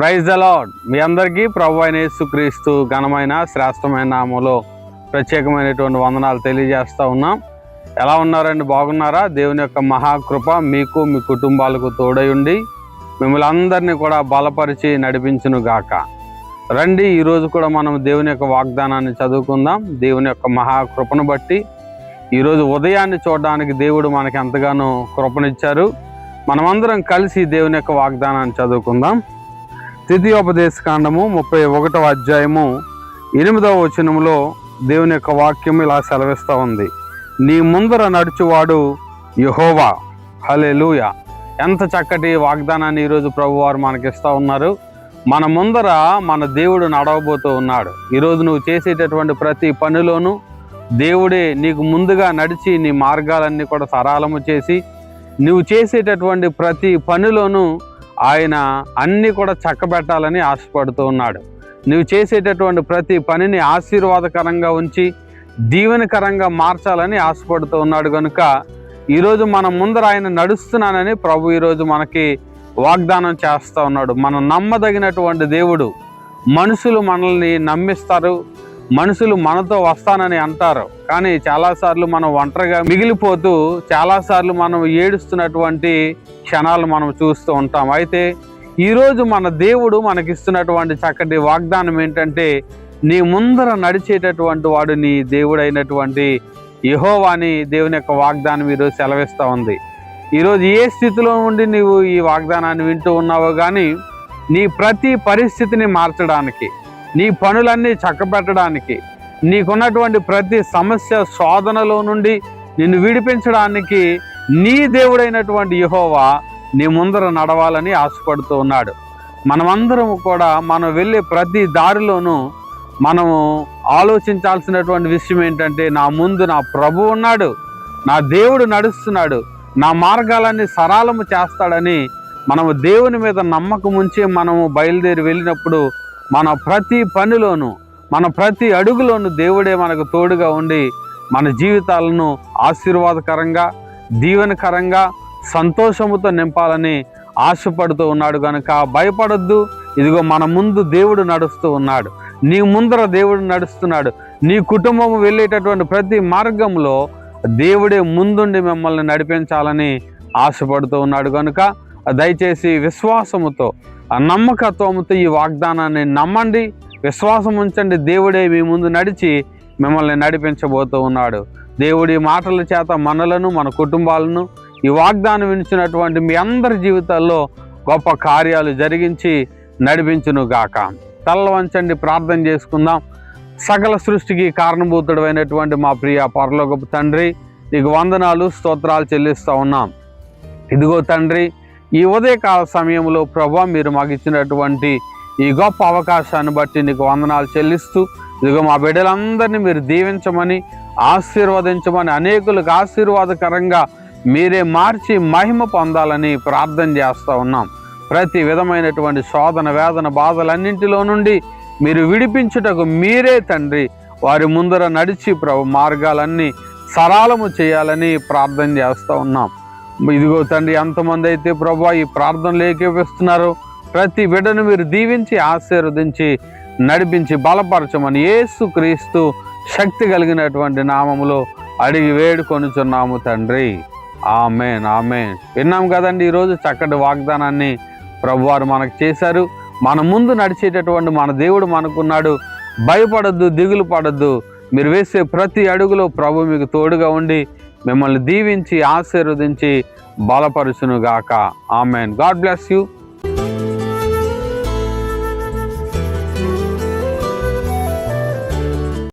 Praise the lord. మీ అందరికీ ప్రభు అయిన యేసుక్రీస్తు ఘనమైన శ్రేష్టమైన నామములో ప్రత్యేకమైనటువంటి వందనాలు తెలియజేస్తూ ఉన్నాం. ఎలా ఉన్నారండి? బాగున్నారా? దేవుని యొక్క మహాకృప మీకు మీ కుటుంబాలకు తోడై ఉండి మిమ్మల్ని అందరినీ కూడా బలపరిచి నడిపించును గాక. రండి, ఈరోజు కూడా మనం దేవుని యొక్క వాగ్దానాన్ని చదువుకుందాం. దేవుని యొక్క మహాకృపను బట్టి ఈరోజు ఉదయాన్ని చూడడానికి దేవుడు మనకి ఎంతగానో కృపనిచ్చారు. మనమందరం కలిసి దేవుని యొక్క వాగ్దానాన్ని చదువుకుందాం. ద్వితీయోపదేశకాండము 31వ అధ్యాయము 8వ వచనములో దేవుని యొక్క వాక్యం ఇలా సెలవిస్తూ ఉంది. నీ ముందర నడుచువాడు యెహోవా. హల్లెలూయా. ఎంత చక్కటి వాగ్దానాన్ని ఈరోజు ప్రభువారు మనకిస్తూ ఉన్నారు. మన ముందర మన దేవుడు నడవబోతూ ఉన్నాడు. ఈరోజు నువ్వు చేసేటటువంటి ప్రతి పనిలోనూ దేవుడే నీకు ముందుగా నడిచి నీ మార్గాలన్నీ కూడా సరళము చేసి నువ్వు చేసేటటువంటి ప్రతి పనిలోనూ ఆయన అన్నీ కూడా చక్కబెట్టాలని ఆశపడుతూ ఉన్నాడు. నువ్వు చేసేటటువంటి ప్రతి పనిని ఆశీర్వాదకరంగా ఉంచి దీవెనకరంగా మార్చాలని ఆశపడుతూ ఉన్నాడు. కనుక ఈరోజు మన ముందర ఆయన నడుస్తున్నానని ప్రభు ఈరోజు మనకి వాగ్దానం చేస్తూ ఉన్నాడు. మనం నమ్మదగినటువంటి దేవుడు. మనుషులు మనల్ని నమ్మిస్తారు, మనుషులు మనతో వస్తానని అంటారు, కానీ చాలాసార్లు మనం ఒంటరిగా మిగిలిపోతూ చాలాసార్లు మనం ఏడుస్తున్నటువంటి క్షణాలు మనం చూస్తూ ఉంటాం. అయితే ఈరోజు మన దేవుడు మనకిస్తున్నటువంటి చక్కటి వాగ్దానం ఏంటంటే, నీ ముందర నడిచేటటువంటి వాడు నీ దేవుడైనటువంటి యెహోవా అని దేవుని యొక్క వాగ్దానం ఈరోజు సెలవిస్తూ ఉంది. ఈరోజు ఏ స్థితిలో ఉండి నీవు ఈ వాగ్దానాన్ని వింటూ ఉన్నావో కానీ నీ ప్రతి పరిస్థితిని మార్చడానికి, నీ పనులన్నీ చక్కబెట్టడానికి, నీకున్నటువంటి ప్రతి సమస్య శోధనలో నుండి నిన్ను విడిపించడానికి నీ దేవుడైనటువంటి యెహోవా నీ ముందర నడవాలని ఆశపడుతూ ఉన్నాడు. మనమందరం కూడా మనం వెళ్ళే ప్రతి దారిలోనూ మనము ఆలోచించాల్సినటువంటి విషయం ఏంటంటే, నా ముందు నా ప్రభు ఉన్నాడు, నా దేవుడు నడుస్తున్నాడు, నా మార్గాలన్నీ సరళము చేస్తాడని మనము దేవుని మీద నమ్మకం ఉంచి మనము బయలుదేరి వెళ్ళినప్పుడు మన ప్రతి పనిలోనూ మన ప్రతి అడుగులోనూ దేవుడే మనకు తోడుగా ఉండి మన జీవితాలను ఆశీర్వాదకరంగా దీవెనకరంగా సంతోషముతో నింపాలని ఆశపడుతూ ఉన్నాడు. కనుక భయపడొద్దు. ఇదిగో మన ముందు దేవుడు నడుస్తూ ఉన్నాడు, నీ ముందర దేవుడు నడుస్తున్నాడు. నీ కుటుంబం వెళ్ళేటటువంటి ప్రతి మార్గంలో దేవుడే ముందుండి మిమ్మల్ని నడిపించాలని ఆశపడుతూ ఉన్నాడు. కనుక దయచేసి విశ్వాసముతో నమ్మకత్వంతో ఈ వాగ్దానాన్ని నమ్మండి, విశ్వాసం ఉంచండి. దేవుడే మీ ముందు నడిచి మిమ్మల్ని నడిపించబోతూ ఉన్నాడు. దేవుడి మాటల చేత మనలను మన కుటుంబాలను ఈ వాగ్దానం వినిచినటువంటి మీ అందరి జీవితాల్లో గొప్ప కార్యాలు జరిగించి నడిపించును గాక. తల వంచండి, ప్రార్థన చేసుకుందాం. సకల సృష్టికి కారణభూతుడు అయినటువంటి మా ప్రియ పరలోకపు తండ్రి, నీకు వందనాలు స్తోత్రాలు చెల్లిస్తూ ఉన్నాం. ఇదిగో తండ్రి, ఈ ఉదయకాల సమయంలో ప్రభా మీరు మాకు ఇచ్చినటువంటి ఈ గొప్ప అవకాశాన్ని బట్టి నీకు వందనాలు చెల్లిస్తూ, ఇదిగో మా బిడ్డలందరినీ మీరు దీవించమని ఆశీర్వదించమని, అనేకులకు ఆశీర్వాదకరంగా మీరే మార్చి మహిమ పొందాలని ప్రార్థన చేస్తూ ఉన్నాం. ప్రతి విధమైనటువంటి శోధన వేదన బాధలన్నింటిలో నుండి మీరు విడిపించుటకు మీరే తండ్రి వారి ముందర నడిచి ప్రభు మార్గాలన్నీ సరళము చేయాలని ప్రార్థన చేస్తూ ఉన్నాం. ఇదిగో తండ్రి, ఎంతమంది అయితే ప్రభు ఈ ప్రార్థనలు ఏకీపిస్తున్నారో ప్రతి బిడ్డను మీరు దీవించి ఆశీర్వదించి నడిపించి బలపరచమని యేసుక్రీస్తు శక్తి కలిగినటువంటి నామములో అడిగి వేడుకొనుచున్నాము తండ్రి. ఆమేన్, ఆమేన్. విన్నాం కదండి, ఈరోజు చక్కటి వాగ్దానాన్ని ప్రభువారు మనకు చేశారు. మన ముందు నడిచేటటువంటి మన దేవుడు మనకున్నాడు. భయపడద్దు, దిగులు పడద్దు. మీరు వేసే ప్రతి అడుగులో ప్రభు మీకు తోడుగా ఉండి మిమ్మల్ని దీవించి ఆశీర్వదించి బలపరుచును గాక. ఆమేన్. God bless you.